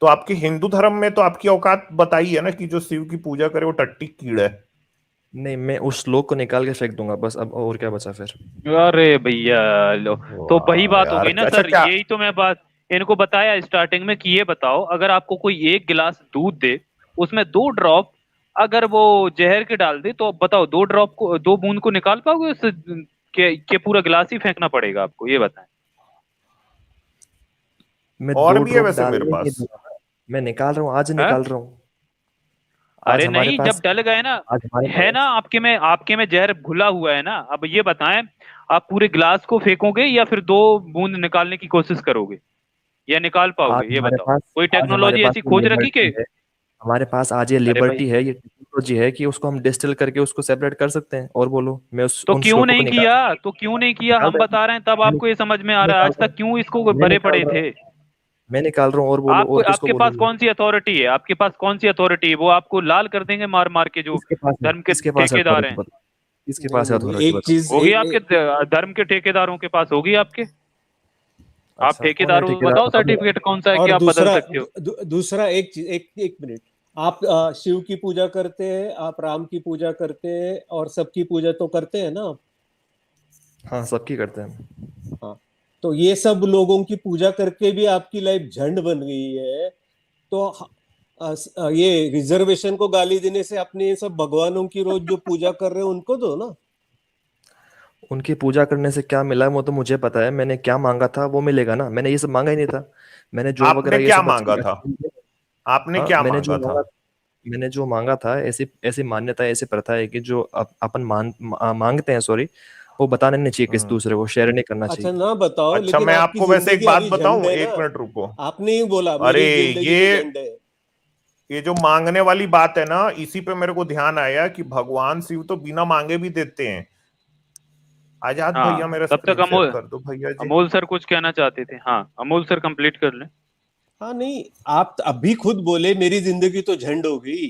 तो आपके हिंदू धर्म में तो आपकी औकात बताई है ना, कि जो शिव की पूजा करे वो टट्टी कीड़ा है। नहीं, मैं उस श्लोक को निकाल के फेंक दूंगा बस, अब और क्या बचा फिर? अरे भैया लो, तो वही वाह बात हो यार, गई ना अच्छा सर। क्या? यही तो मैं बात इनको बताया स्टार्टिंग में कि ये बताओ, अगर आपको कोई एक गिलास दूध दे, उसमें 2 ड्रॉप अगर वो जहर के डाल दे, तो अब बताओ 2 ड्रॉप को, 2 बूंद को निकाल पाओगे उससे? के पूरा गिलास ही फेंकना पड़ेगा आपको, ये बताएं। मैं और 2 भी है ड्रॉप वैसे मेरे डालने नहीं पास। दूंगा, मैं निकाल रहा हूँ, आज है? निकाल रहा हूँ। आज अरे हमारे नहीं, पास, जब डल गए ना, आज हमारे है ना, पास आपके में जहर घुला हुआ है ना। अब ये बताएं, आप पूरे गिलास को फेंकोगे या फिर 2 बूंद निकालने की कोशिश करोगे, या निकाल आज पाओगे? ये हमारे बताओ। पास कोई आज हमारे टेक्नोलॉजी पास ऐसी ये खोज रखी के? लिबर्टी है, हमारे पास आज ये अरे भाई, लिबर्टी है, ये टेक्नोलॉजी है कि उसको हम डिस्टिल करके उसको सेपरेट कर सकते हैं। और बोलो, मैं उस तो उन क्यों श्लोकों को नहीं निकाल किया, तो क्यों नहीं किया, निकाल हम रहा बता रहे हैं तब हूँ, आपको ये समझ में आ रहा है। निकाल आज रहा तक क्यों इसको मैं भरे निकाल पड़े रहा थे? हूँ मैं निकाल रहा हूँ। और बोलो, आपको, और किसको आपके पास बोलूँ? कौन सी अथॉरिटी है? आपके पास कौन सी अथॉरिटी है? वो आपको लाल कर देंगे मार मार के, जो किसके पास है? धर्म के किसके पास है ठेकेदार अथॉरिटी? हैं। बताओ, किसके नहीं पास है नहीं अथॉरिटी? एक बताओ। चीज होगी आपके धर्म के ठेकेदारों के पास, होगी आपके। आप अच्छा, कौन है ठेकेदार हो, ठेकेदार? बताओ आप सर्टिफिकेट कौन सा है कि और आप बदल दूसरा सकते हो। दूसरा एक चीज, एक मिनट। आप शिव की पूजा करते हैं, आप राम की पूजा करते हैं, और सबकी पूजा तो करते हैं ना आप? हाँ, सबकी करते हैं। हाँ। तो ये सब लोगों की पूजा करके भी आपकी लाइफ झंड बन गई है। तो ये रिजर्वेशन को गाली देने से अपने ये सब भगवानों की रोज जो पूजा कर रहे हैं उनको दो ना। उनकी पूजा करने से क्या मिला है वो तो मुझे पता है। मैंने क्या मांगा था वो मिलेगा ना। मैंने ये सब मांगा ही नहीं था। मैंने जॉब आपने वगैरह ये क्या सब मांगा अच्छी था? आपने हाँ, क्या मांगा था? मैंने जो मांगा था, ऐसी ऐसी मान्यता, ऐसी प्रथा है कि जो अपन मांगते हैं, सॉरी, वो बताने नहीं चाहिए, किसी हम्म। दूसरे को शेयर नहीं करना अच्छा चाहिए। ना बताओ, अच्छा, लेकिन मैं आपकी आपको वैसे एक जिंदगी बात अभी झंड बताऊं, है ना। एक मिनट रुको। आपने ही बोला अरे मेरी जिंदगी तो ये झंड है। ये जो मांगने वाली बात है ना, इसी पे मेरे को ध्यान आया कि भगवान शिव तो बिना मांगे भी देते हैं। आजाद भैया, हाँ, मेरा तब तक स्क्रीन शेयर अमोल, कर दो भैया जी। अमोल सर कुछ कहना चाहते थे। हाँ, अमोल सर कंप्लीट कर लें। हाँ नहीं, आप अभी खुद बोले मेरी जिंदगी तो झंड हो गई।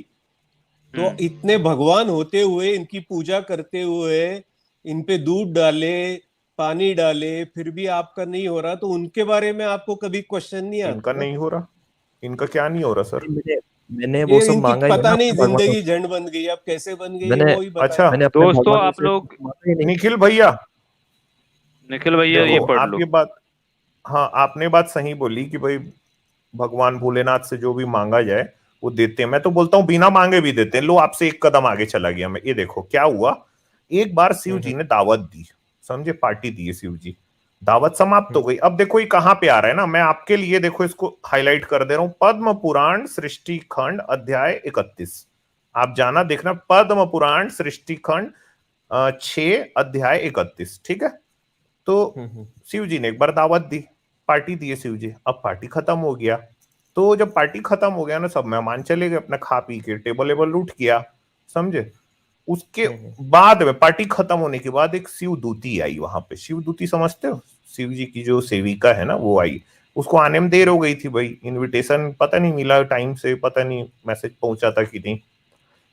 तो इतने भगवान होते हुए, इनकी पूजा करते हुए, इन पे दूध डाले, पानी डाले, फिर भी आपका नहीं हो रहा, तो उनके बारे में आपको कभी क्वेश्चन नहीं इनका आता? नहीं हो रहा? इनका क्या नहीं हो रहा सर? मैंने मैंने वो ये सब इनकी मांगा ही है ना पता नहीं अपने भगवानों जिंदगी से। झंड बन गई, अब कैसे बन गई मैंने वो ही बता अच्छा, रहे मैंने हैं। अपने दोस्तों, भगवानों आप से लोग, मांगा ही नहीं। निखिल भैया निखिल भैया ये देखो, पढ़ आप लो। ये बात, हाँ आपने बात सही बोली कि भाई भगवान भोलेनाथ से जो भी मांगा जाए वो देते हैं। मैं तो बोलता हूँ बिना मांगे भी देते हैं। लो, आपसे एक कदम आगे चला गया मैं। ये देखो क्या हुआ। एक बार शिव जी ने दावत दी, समझे, पार्टी दी है शिव जी, दावत समाप्त हो गई। अब देखो ये कहाँ पे आ रहा है ना, मैं आपके लिए देखो इसको हाईलाइट कर दे रहा हूं। पद्म पुराण सृष्टि खंड अध्याय 31, आप जाना देखना, पद्म पुराण सृष्टि खंड 6 अध्याय 31, ठीक है। तो शिव जी ने एक बार दावत दी, पार्टी दी है शिव जी। अब पार्टी खत्म हो गया, तो जब पार्टी खत्म हो गया ना, सब मेहमान चले गए अपना खा पी के, टेबल वेबल लूट किया, समझे। उसके बाद में पार्टी खत्म होने के बाद एक शिव दूती आई वहां पे। शिव दूती समझते हो? शिव जी की जो सेविका है ना, वो आई। उसको आने में देर हो गई थी भाई, इनविटेशन पता नहीं मिला टाइम से, पता नहीं मैसेज पहुंचा था कि नहीं।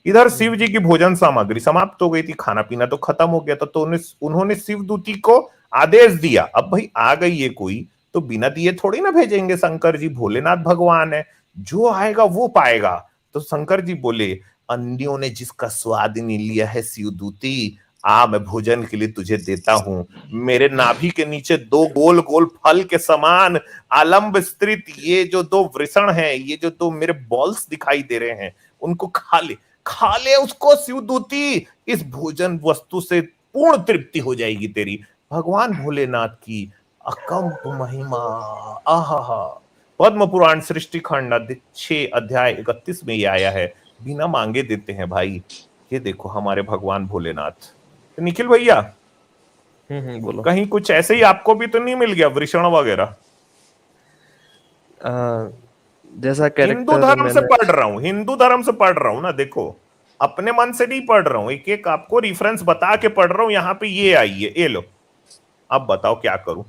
इधर शिव जी की भोजन सामग्री समाप्त हो गई थी, खाना पीना तो खत्म हो गया था। तो उन्होंने शिव दूती को आदेश दिया, अब भाई आ गई है कोई तो बिना दिए थोड़ी ना भेजेंगे। शंकर जी भोलेनाथ भगवान है, जो आएगा वो पाएगा। तो शंकर जी बोले, अन्यों ने जिसका स्वाद नहीं लिया है शिवदूती, आ मैं भोजन के लिए तुझे देता हूं। मेरे नाभि के नीचे 2 गोल गोल फल के समान आलंब स्त्रित ये जो 2 वृषण हैं, ये जो 2 मेरे बॉल्स दिखाई दे रहे हैं, उनको खा ले, खा ले उसको शिवदूती। इस भोजन वस्तु से पूर्ण तृप्ति हो जाएगी तेरी। भगवान भोलेनाथ की अकंप महिमा, आहा। पद्म पुराण सृष्टि खंड 6 अध्याय 31 में ये आया है। बिना मांगे देते हैं भाई। ये देखो हमारे भगवान भोलेनाथ। तो निखिल भैया, बोलो। कहीं कुछ ऐसे ही आपको भी तो नहीं मिल गया वृषण वगैरह? जैसा हिंदू कैरेक्टर धर्म से मैंने पढ़ रहा हूं, हिंदू धर्म से पढ़ रहा हूं ना, देखो अपने मन से नहीं पढ़ रहा हूं, एक एक आपको रिफरेंस बता के पढ़ रहा हूं। यहां पे ये आई है, ये लो। अब बताओ क्या करूं।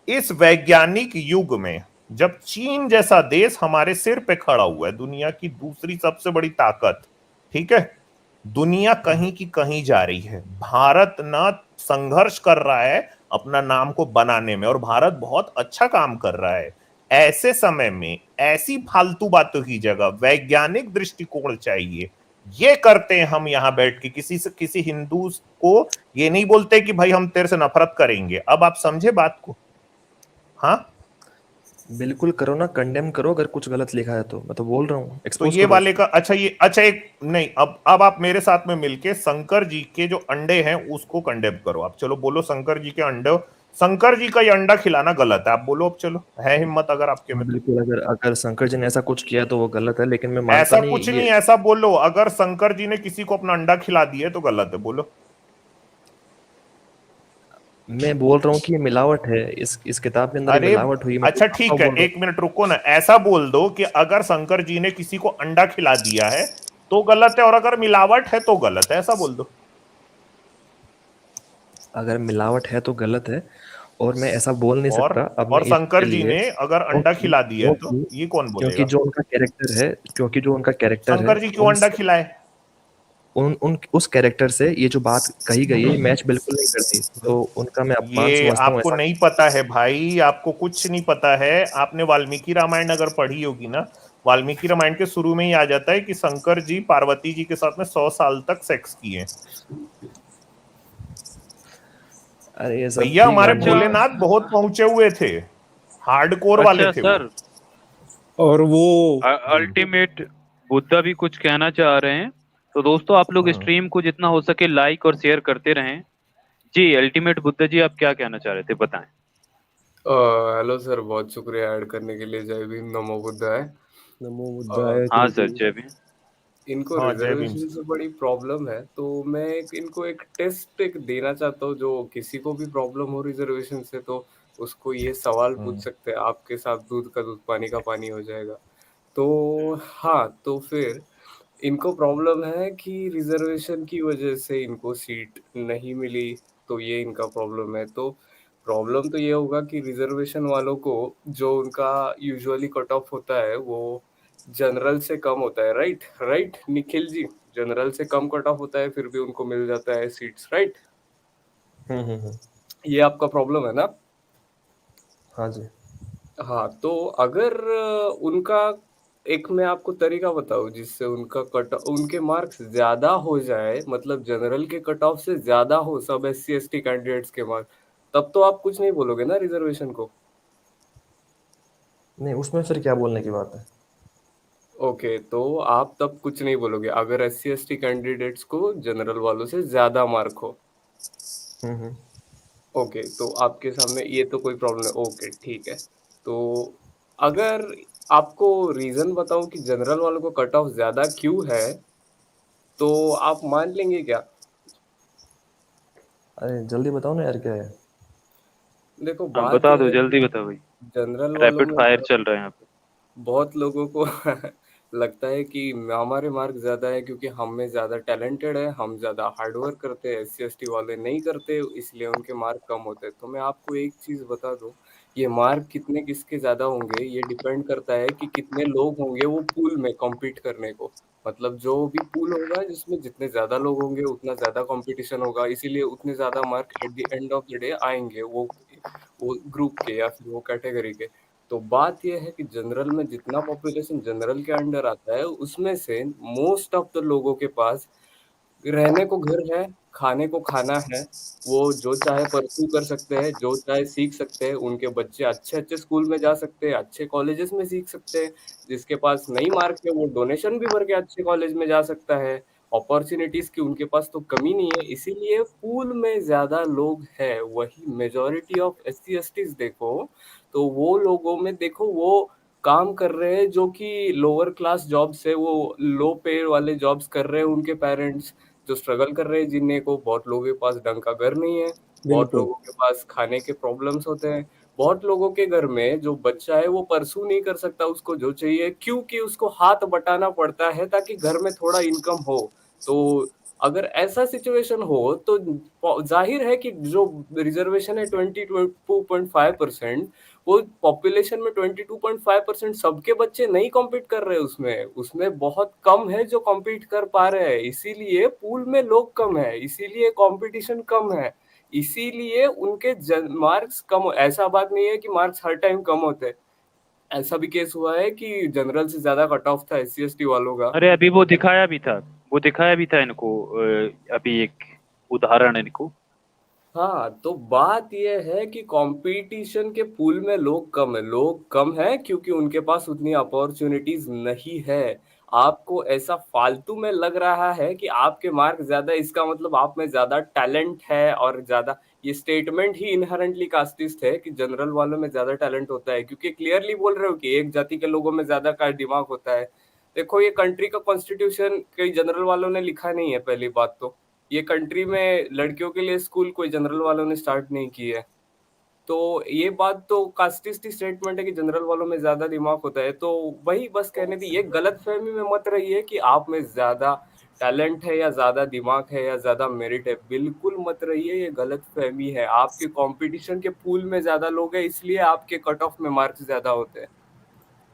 इस वैज्ञानिक युग में जब चीन जैसा देश हमारे सिर पे खड़ा हुआ है, दुनिया की दूसरी सबसे बड़ी ताकत, ठीक है, दुनिया कहीं की कहीं जा रही है, भारत ना संघर्ष कर रहा है अपना नाम को बनाने में, और भारत बहुत अच्छा काम कर रहा है। ऐसे समय में ऐसी फालतू बातों की जगह वैज्ञानिक दृष्टिकोण चाहिए। ये करते हैं हम यहां बैठ के, किसी से किसी हिंदू को ये नहीं बोलते कि भाई हम तेरे से नफरत करेंगे। अब आप समझे बात को? हाँ, बिल्कुल करो ना, कंडेम करो अगर कुछ गलत लिखा है तो। मैं तो बोल रहा हूँ, तो एक्सपोज ये करो वाले उसको। का अच्छा, ये अच्छा एक नहीं, अब आप मेरे साथ में मिलके शंकर जी के जो अंडे हैं उसको कंडेम करो। आप चलो बोलो, शंकर जी के अंडे, शंकर जी का ये अंडा खिलाना गलत है। आप बोलो अब, चलो, है हिम्मत अगर आपके में तो। बिल्कुल, अगर अगर शंकर जी ने ऐसा कुछ किया तो वो गलत है, लेकिन मैं मानता ऐसा नहीं कुछ नहीं, ये। ऐसा बोलो, अगर शंकर जी ने किसी को अपना अंडा खिला दिया तो गलत है, बोलो। मैं बोल रहा हूँ कि ये मिलावट है, इस किताब के अंदर ये अरे मिलावट हुई। मैं तो अच्छा साफ साफ ठीक है, बोल रहा एक मिनट रुको ना। ऐसा बोल दो कि अगर शंकर जी ने किसी को अंडा खिला दिया है तो गलत है, और अगर मिलावट है तो गलत है, ऐसा बोल दो। अगर मिलावट है तो गलत है, और मैं ऐसा बोल नहीं और सकता अपने और इश्क शंकर के जी लिए, ने अगर अंडा क्योंकि खिला दिया है तो क्योंकि ये कौन क्योंकि बोलेगा? जो उनका कैरेक्टर है, क्योंकि जो उनका कैरेक्टर है शंकर जी क्यों अंडा खिलाए? उन उस कैरेक्टर से ये जो बात कही गई है मैच बिल्कुल नहीं करती, तो उनका मैं अपमान ये समझता हूँ आपको ऐसा। नहीं पता है भाई, आपको कुछ नहीं पता है। आपने वाल्मीकि रामायण अगर पढ़ी होगी ना, वाल्मीकि रामायण के शुरू में ही आ जाता है कि शंकर जी पार्वती जी के साथ में 100 साल तक सेक्स किए। अरे ये सब भैया ठीक है, हमारे अच्छा भोलेनाथ बहुत पहुंचे हुए थे, हार्डकोर वाले अच्छा थे वो। सर, और वो अल्टीमेट बुद्धा भी कुछ कहना चाह रहे हैं। तो दोस्तों आप लोग हम्म। स्ट्रीम को जितना हो सके लाइक और शेयर करते रहें। जी अल्टीमेट बुद्धा जी, आप क्या कहना चाह रहे थे, बताएं। हेलो सर, बहुत शुक्रिया ऐड करने के लिए। जय भीम, नमो बुद्धाय। नमो अ, बुद्धाय हाँ सर, तुमको। जय भीम। इनको हाँ जय भीम। रिजर्वेशन से बड़ी प्रॉब्लम है, तो मैं इनको एक टेस्ट देना चाहता हूँ। जो किसी को भी प्रॉब्लम हो रिजर्वेशन से, तो उसको ये सवाल पूछ सकते हैं, आपके साथ दूध का दूध पानी का पानी हो जाएगा। तो हाँ, तो फिर इनको प्रॉब्लम है कि रिजर्वेशन की वजह से इनको सीट नहीं मिली, तो ये इनका प्रॉब्लम है। तो प्रॉब्लम तो ये होगा कि रिजर्वेशन वालों को जो उनका यूजुअली कट ऑफ होता है वो जनरल से कम होता है। Right right Nikhil ji, general से कम कट ऑफ होता है, फिर भी उनको मिल जाता है सीट्स। राइट, हम्म। ये आपका प्रॉब्लम है ना? हाँ जी। हाँ, तो अगर उनका एक मैं आपको तरीका बताऊं जिससे उनका कट उनके मार्क्स ज्यादा हो जाए, मतलब जनरल के कट ऑफ से ज्यादा हो सब SC ST कैंडिडेट्स के मार्क्स, तब तो आप कुछ नहीं बोलोगे ना रिजर्वेशन को। नहीं, उसमें फिर क्या बोलने की बात है? ओके, तो आप तब कुछ नहीं बोलोगे अगर SC ST कैंडिडेट्स को जनरल वालों से ज्यादा मार्क हो। हम्म। ओके, तो आपके सामने ये तो कोई प्रॉब्लम है। ओके ठीक है, तो अगर आपको रीजन बताऊं कि जनरल वालों को कट ऑफ ज्यादा क्यों है, तो आप मान लेंगे क्या? अरे जल्दी बताओ ना यार, क्या है? देखो हाँ बात बता यह दो, है जल्दी कि बताओ भाई। जनरल वालों रैपिड में फायर चल रहा है यहाँ पे। बहुत लोगों को लगता है कि हमारे मार्क ज्यादा है क्योंकि हम में ज्यादा टैलेंटेड है, हम ज्यादा हार्ड वर्क करते हैं, SC ST वाले नहीं करते, इसलिए उनके मार्क कम होते हैं। तो मैं आपको एक चीज बता दूं, ये मार्क कितने किसके ज्यादा होंगे ये डिपेंड करता है कि कितने लोग होंगे वो पूल में कॉम्पीट करने को। मतलब जो भी पूल होगा जिसमें जितने ज्यादा लोग होंगे उतना ज्यादा कंपटीशन होगा, इसीलिए उतने ज्यादा mark at the end of the day आएंगे वो ग्रुप के या फिर वो कैटेगरी के। तो बात यह है कि जनरल में जितना पॉपुलेशन जनरल के अंडर आता है उसमें से मोस्ट ऑफ द लोगों के पास रहने को घर है, खाने को खाना है, वो जो चाहे परस्यू कर सकते हैं, जो चाहे सीख सकते हैं, उनके बच्चे अच्छे अच्छे स्कूल में जा सकते हैं, अच्छे कॉलेजेस में सीख सकते हैं। जिसके पास नहीं मार्क है वो डोनेशन भी भर के अच्छे कॉलेज में जा सकता है। अपॉर्चुनिटीज की उनके पास तो कमी नहीं है, इसीलिए पूल में ज्यादा लोग हैं। वही मेजोरिटी ऑफ SC STs देखो, तो वो लोगों में देखो वो काम कर रहे हैं जो कि लोअर क्लास जॉब्स है, वो लो पे वाले जॉब्स कर रहे हैं। उनके पेरेंट्स जो स्ट्रगल कर रहे हैं, जिन्हें को बहुत लोगों के पास ढंग का घर नहीं है, बहुत बिल्कुल। लोगों के पास खाने के प्रॉब्लम्स होते हैं, बहुत लोगों के घर में जो बच्चा है वो परसू नहीं कर सकता उसको जो चाहिए, क्योंकि उसको हाथ बटाना पड़ता है ताकि घर में थोड़ा इनकम हो। तो अगर ऐसा सिचुएशन हो तो जाहिर है कि जो रिजर्वेशन है 22.5%, वो पॉपुलेशन में 22.5% सबके बच्चे नहीं कॉम्पीट कर रहे उसमें उसमें बहुत कम है जो कॉम्पीट कर पा रहे हैं, इसीलिए पूल में लोग कम है, इसीलिए कंपटीशन कम है, इसीलिए उनके मार्क्स कम। ऐसा बात नहीं है कि मार्क्स हर टाइम कम होते हैं, ऐसा भी केस हुआ है कि जनरल से ज्यादा कट ऑफ था SC ST वालों का। अरे अभी वो दिखाया भी था, वो दिखाया भी था इनको, अभी एक उदाहरण इनको। हाँ, तो बात यह है कि कंपटीशन के पूल में लोग कम है क्योंकि उनके पास उतनी अपॉर्चुनिटीज नहीं है। आपको ऐसा फालतू में लग रहा है कि आपके मार्क ज्यादा, इसका मतलब आप में ज्यादा टैलेंट है और ज्यादा, ये स्टेटमेंट ही इनहेरेंटली कास्टिस्ट है कि जनरल वालों में ज्यादा टैलेंट होता है, क्योंकि क्लियरली बोल रहे हो कि एक जाति के लोगों में ज्यादा का दिमाग होता है। देखो ये कंट्री का कॉन्स्टिट्यूशन कई जनरल वालों ने लिखा नहीं है, पहली बात तो ये कंट्री में लड़कियों के लिए स्कूल कोई जनरल वालों ने स्टार्ट नहीं की है। तो ये बात तो कास्टिस्ट स्टेटमेंट है कि जनरल वालों में ज्यादा दिमाग होता है, तो वही बस कहने दी। ये गलतफहमी में मत रहिए कि आप में ज्यादा टैलेंट है या ज्यादा दिमाग है या ज्यादा मेरिट है, बिल्कुल मत रहिए, ये गलतफहमी है। आपके कंपटीशन के पूल में ज्यादा लोग हैं, इसलिए आपके कट ऑफ में मार्क्स ज्यादा होते हैं।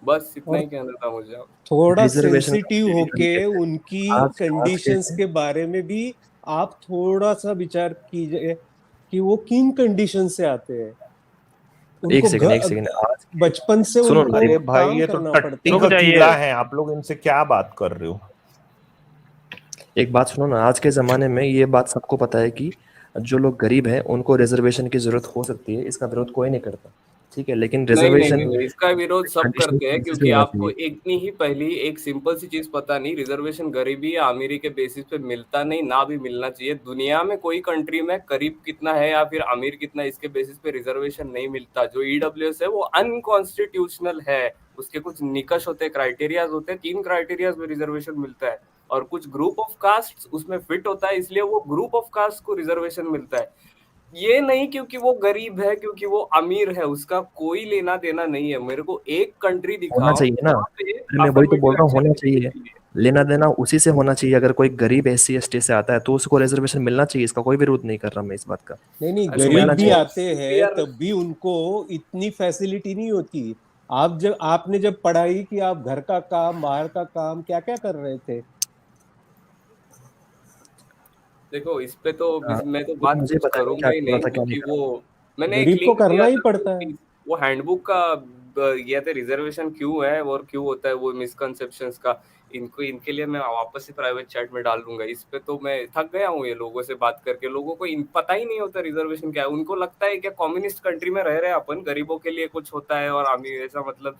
बस इतना और ही कहना था मुझे। थोड़ा रिजर्वेशन सेंसिटिव होके तरीके से उनकी आज के कंडीशंस के बारे में भी आप थोड़ा सा विचार कीजिए कि वो किन कंडीशन से आते हैं। एक उनको सेकंड एक सेकंड आज बचपन से सुनो ना, उनको अरे भाई काम ये तो करना टट्टी पड़ता रुक का है। जाइए। कीड़ा है, आप लोग इनसे क्या बात कर रहे हो? एक बात सुनो ना, आज के ज़माने में ये बात सबको पता है कि जो लोग गरीब हैं उनको रिजर्वेशन की ज़रूरत हो सकती है, इसका विरोध कोई नहीं करता, ठीक है, लेकिन नहीं नहीं रिजर्वेशन नहीं नहीं, इसका विरोध सब कंडीशन करते हैं, बेसिस पे क्योंकि होना आपको चाहिए। इतनी ही पहली एक सिंपल सी चीज पता नहीं, रिजर्वेशन गरीबी या अमीरी के बेसिस पे मिलता नहीं, ना भी मिलना चाहिए। दुनिया में कोई कंट्री में गरीब कितना है या फिर अमीर कितना है इसके बेसिस पे रिजर्वेशन नहीं मिलता। जो ईडब्ल्यूएस है वो अनकॉन्स्टिट्यूशनल है, उसके कुछ निकष होते हैं, क्राइटेरियाज होते हैं, 3 क्राइटेरियाज में रिजर्वेशन मिलता है, और कुछ ग्रुप ऑफ कास्ट उसमें फिट होता है, इसलिए वो ग्रुप ऑफ कास्ट को रिजर्वेशन मिलता है। ये नहीं क्योंकि वो गरीब है, क्योंकि वो अमीर है, उसका कोई लेना देना नहीं है। मेरे को एक कंट्री होना दिखाओ चाहिए ना, जहाँ पे अरे मैं वही तो बोल अफर्मेटिव रहा हूँ, एक्शन होना है चाहिए, इसके लिए। लेना देना उसी से होना चाहिए। अगर कोई गरीब एससी एसटी से आता है तो उसको रिजर्वेशन मिलना चाहिए, इसका कोई विरोध नहीं कर रहा मैं इस बात का, नहीं, अरे उसको गरीब मिलना भी चाहिए। आते हैं तब भी उनको इतनी फैसिलिटी नहीं होती। आप जब आपने जब पढ़ाई की, आप घर का काम, बाहर का काम, क्या क्या कर रहे थे। देखो इस पे तो मैं तो वो बात मुझे कुछ पता है करूंगा क्या ही कर रहा नहीं, था क्या नहीं क्योंकि कर वो रहा मैंने एक गरीब को लिंक करना दिया ही था पड़ता है। वो हैंडबुक का ये थे रिजर्वेशन क्यों है और क्यों होता है वो मिसकंसेप्शंस का। इनके लिए मैं वापस से प्राइवेट चैट में डाल दूंगा। इस पे तो मैं थक गया हूँ ये लोगों से बात करके। लोगों को पता ही नहीं होता रिजर्वेशन क्या है। उनको लगता है क्या कम्युनिस्ट कंट्री में रह रहे हैं अपन, गरीबों के लिए कुछ होता है और अमीर ऐसा, मतलब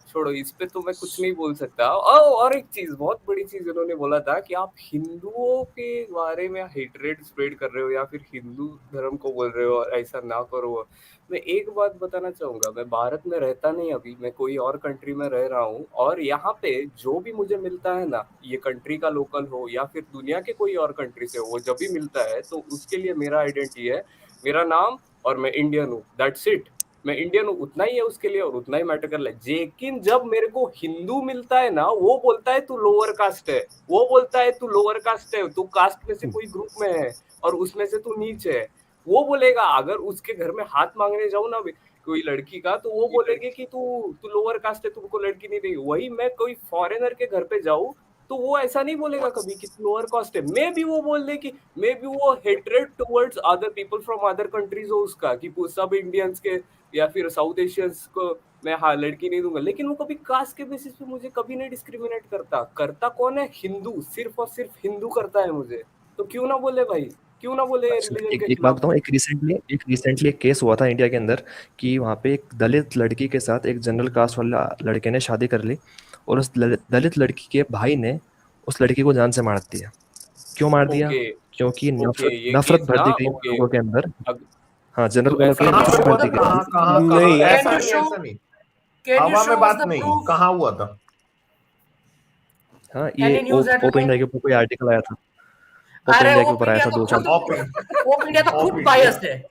छोड़ो, इस पे तो मैं कुछ नहीं बोल सकता। और एक चीज, बहुत बड़ी चीज इन्होंने बोला था कि आप हिंदुओं के बारे में हेटरेट स्प्रेड कर रहे हो या फिर हिंदू धर्म को बोल रहे हो, और ऐसा ना करो। मैं एक बात बताना चाहूंगा, मैं भारत में रहता नहीं अभी, मैं कोई और कंट्री में रह रहा हूँ, और यहाँ पे जो भी मुझे मिलता है ना, ये कंट्री का लोकल हो या फिर दुनिया के कोई और कंट्री से हो, वो जब भी मिलता है तो उसके लिए मेरा आइडेंटिटी है, मेरा नाम, और मैं इंडियन हूँ, दैट्स इट। मैं इंडियन हूँ उतना ही है उसके लिए, और उतना ही मैटर कर ले। लेकिन जब मेरे को हिंदू मिलता है ना, वो बोलता है तू लोअर कास्ट है, वो बोलता है तू लोअर कास्ट है, तू कास्ट में से कोई ग्रुप में है और उसमें से तू नीच है। वो बोलेगा, अगर उसके घर में हाथ मांगने जाऊं ना कोई लड़की का, तो वो बोलेगी कि तू तू लोअर कास्ट है, तुमको लड़की नहीं देगी। वही मैं कोई फॉरेनर के घर पे जाऊं तो वो ऐसा नहीं बोलेगा कभी कि लोअर कास्ट है। मे भी वो बोल दे कि मे भी वो hatred towards other people from other countries हो उसका, कि सब इंडियंस के या फिर साउथ एशियंस को मैं हाँ लड़की नहीं दूंगा। लेकिन वो कभी कास्ट के बेसिस पे मुझे कभी नहीं डिस्क्रिमिनेट करता। करता कौन है? हिंदू, सिर्फ और सिर्फ हिंदू करता है मुझे। तो क्यों ना बोले भाई, क्यों ना बोले अच्छा, रिलीजन के एक बात खिलाफ। बताऊं, एक रिसेंटली एक केस हुआ था इंडिया के अंदर कि वहाँ पे एक दलित लड़की के साथ एक जनरल कास्ट वाला लड़के ने शादी कर ली, और उस दलित लड़की के भाई ने उस लड़की को जान से मार दिया। क्यों मार दिया? ओके क्योंकि ओके, नफरत ये नफरत केस भर ना, दी गई उन ओके। लोगों के अंदर। अब हाँ, जनरल तो वालों ऐसा के कहाँ नफरत पे भर हुआ दी था? गई। नहीं, ऐसा कैन यू नहीं, शो ऐसा नहीं। कैन यू हवा शो में अस बात द नहीं, प्रूफ कहाँ हुआ था? हाँ, ये एनी न्यूज ओप इंडिया हेडलाइन? के ऊपर कोई आर्टिकल आया था, ओप अरे इंडिया के ओप ऊपर आया इंडिया था तो दो चार खुद दिन ऑप ओप इंडिया तो ऑप खुद इंडिया। बायस्ड है।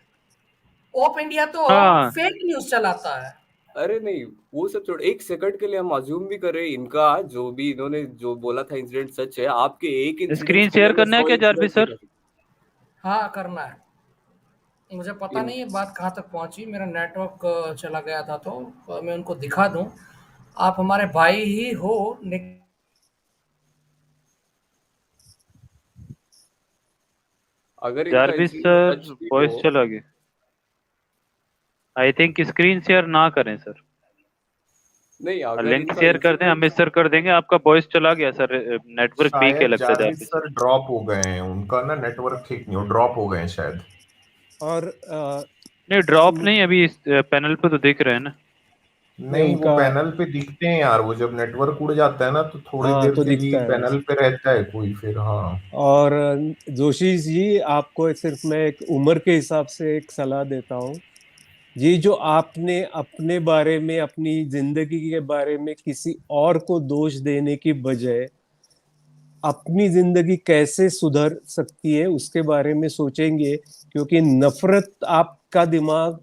ओप इंडिया तो हाँ, फेक न्यूज चलाता है। अरे नहीं, वो सब छोड़, एक सेकंड के लिए हम अज्यूम भी करें इनका जो भी इन्होंने जो बोला था इंसिडेंट सच है। आपके एक स्क्रीन इंसिडेंट के लिए शेयर मैं करना है 100 क्या जारविस इंसिडेंट सर? हाँ, करना है। मुझे पता इन नहीं ये बात कहाँ तक पहुंची, मेरा नेटवर्क चला गया था, तो मैं उनको दिखा दूं। आप हमारे भाई ही हो, लेकिन अगर इनका जारविस इंसिडेंट सर सच भी वॉइस हो, चला गया। आई थिंक स्क्रीन शेयर ना करें सर, नहीं अगर लिंक इनका शेयर कर दें, इंसिडेंट, अमित सर कर देंगे। आपका वॉइस चला गया सर, नेटवर्क वीक है शायद लगता है Jarvis Jarvis sir sir. Drop हो गए हैं, उनका ना नेटवर्क ठीक नहीं हो, ड्रॉप हो गए हैं शायद। और नहीं ड्रॉप नहीं, अभी पैनल पे तो दिख रहे हैं ना। नहीं, नहीं, वो उनका पैनल पे दिखते हैं यार, वो जब नेटवर्क उड़ जाता है ना तो थोड़ी हाँ देर तो के लिए दिखता है। पैनल पे रहता है कोई, फिर हाँ। और जोशी जी, आपको सिर्फ मैं एक उम्र के हिसाब से एक सलाह देता हूँ। ये जो आपने अपने बारे में, अपनी जिंदगी के बारे में किसी और को दोष देने की बजाय अपनी जिंदगी कैसे सुधर सकती है उसके बारे में सोचेंगे, क्योंकि नफरत आपका दिमाग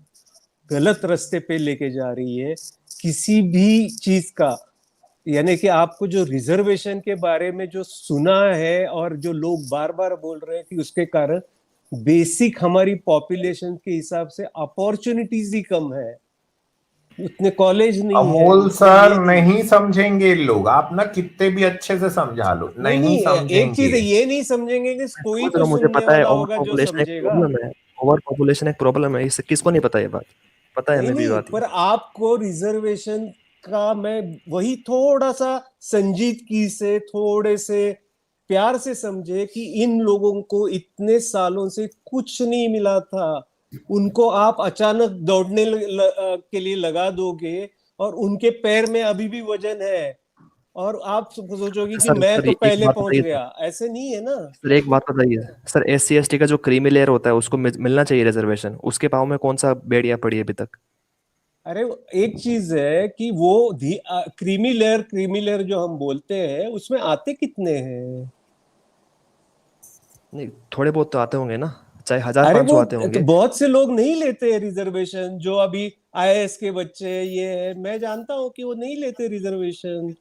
गलत रास्ते पे लेके जा रही है किसी भी चीज का। यानी कि आपको जो रिजर्वेशन के बारे में जो सुना है और जो लोग बार बार बोल रहे हैं कि उसके कारण बेसिक हमारी पॉपुलेशन के हिसाब से अपॉर्चुनिटीज ही कम है, उतने कॉलेज नहीं है। अमोल उतने सर ये नहीं समझेंगे लोग, आप ना कितने भी अच्छे से समझा लो, नहीं एक चीज है, समझेंगे। ये नहीं समझेंगे कि कोई तो चलो मुझे सुनने पता है वाला ओवर होगा जो पॉपुलेशन एक समझेगा। प्रॉब्लम है, ओवर पॉपुलेशन एक प्रॉब्लम है, इससे किसको नहीं पता ये बात, पता है नहीं हमें भी नहीं, बात पर आपको रिजर्वेशन का मैं वही थोड़ा सा संजीदगी से, थोड़े से प्यार से समझे कि इन लोगों को इतने सालों से कुछ नहीं मिला था, उनको आप अचानक दौड़ने के लिए लगा दोगे और उनके पैर में अभी भी वजन है और आप सोचोगे कि सर मैं सर तो एक पहले बात पहुंच बताइए गया। ऐसे नहीं है ना। सर, एक बात बताइए सर, SC ST का जो क्रीमी लेयर होता है उसको मिलना चाहिए रिजर्वेशन, उसके पाँव में कौन सा बेड़िया पड़ी है अभी तक? अरे एक चीज है कि वो क्रीमी लेयर जो हम बोलते हैं उसमें आते कितने हैं? नहीं, थोड़े बहुत तो आते होंगे ना, चाहे अरे 1500 वो आते होंगे। बहुत से लोग नहीं लेते रिजर्वेशन, जो अभी IAS के बच्चे ये है, मैं जानता हूँ कि वो नहीं लेते रिजर्वेशन।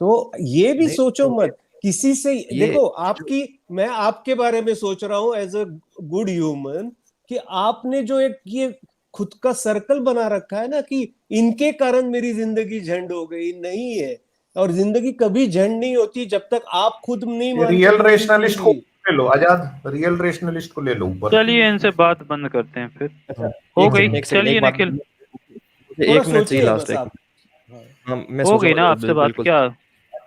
तो ये भी नहीं सोचो होंगे मत किसी से। ये देखो जो आपकी, मैं आपके बारे में सोच रहा हूँ एज अ गुड ह्यूमन, कि आपने जो एक ये खुद का सर्कल बना रखा है ना कि इनके कारण मेरी जिंदगी झंड हो गई, नहीं है। और जिंदगी कभी झंड नहीं होती जब तक आप खुद नहीं मानते रियल कि मेरी रेशनलिस्ट को जिंदगी। ले लो आजाद, रियल रेशनलिस्ट को ले लो ऊपर। चलिए इनसे बात बंद करते हैं फिर। अच्छा, हो एक गई, सेकंड एक सेकंड चलिए एक बात निखिल। मुझे थोड़ा 1 मिनट चाहिए सोचिए लास्ट बस एक। आप। हाँ। हाँ मैं हो गई ना सोचूंगा आपसे बात बिल्कुल। क्या?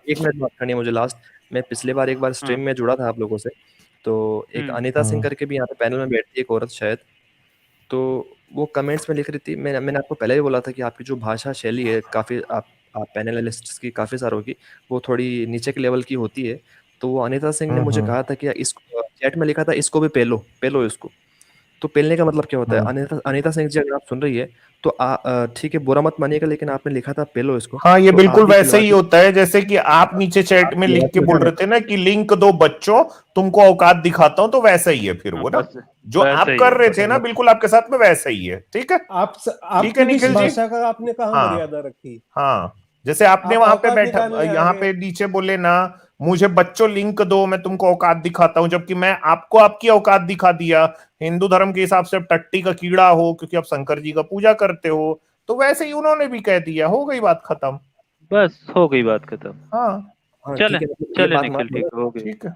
1 मिनट बात करनी है मुझे लास्ट। मैं पिछले बार एक बार हाँ। स्ट्रीम में जुड़ा था आप लोगों से, तो एक अनीता सिंह करके भी यहाँ पे पैनल में बैठती है एक औरत शायद, तो वो कमेंट्स में लिख रही थी, मैंने आपको पहले भी बोला था कि आपकी जो भाषा शैली है काफ़ी, आप पैनलिस्ट्स की काफ़ी सारों की वो थोड़ी नीचे के लेवल की होती है। तो वो अनीता सिंह ने मुझे कहा था कि इसको चैट में लिखा था, इसको भी पेलो पेलो इसको। तो पेलने का मतलब क्या होता है? अनीता अनीता सिंह जी अगर आप सुन रही है तो ठीक है, बुरा मत मानिएगा, लेकिन आपने लिखा था पेलो इसको, हाँ, ये तो आप बिल्कुल भी वैसे पिलवा ही के होता है जैसे कि आप नीचे चैट में लिख के बोल रहे थे ना कि लिंक दो बच्चों, तुमको औकात दिखाता हूं, तो वैसा ही है फिर हाँ, वो ना बस जो वैसे आप ही कर है। रहे थे ना, बिल्कुल आपके साथ में वैसा ही है। ठीक है, ठीक है आपकी भी निखिल जी। भाषा का आपने कहाँ हाँ मर्यादा रखी? हाँ, जैसे आपने आप वहां पे औकात बैठा, दिखाने यहाँ आगे। पे नीचे बोले ना, मुझे बच्चों लिंक दो, मैं तुमको औकात दिखाता हूं, जबकि मैं आपको आपकी औकात दिखा दिया। हिंदू धर्म के हिसाब से आप टट्टी का कीड़ा हो क्योंकि आप शंकर जी का पूजा करते हो, तो वैसे ही उन्होंने भी कह दिया, हो गई बात खत्म। बस हो गई बात खत्म। हाँ हाँ चले ठीक है, मतलब ये चले बात मान निखिल, लो ना। ठीक हो गई। ठीक है।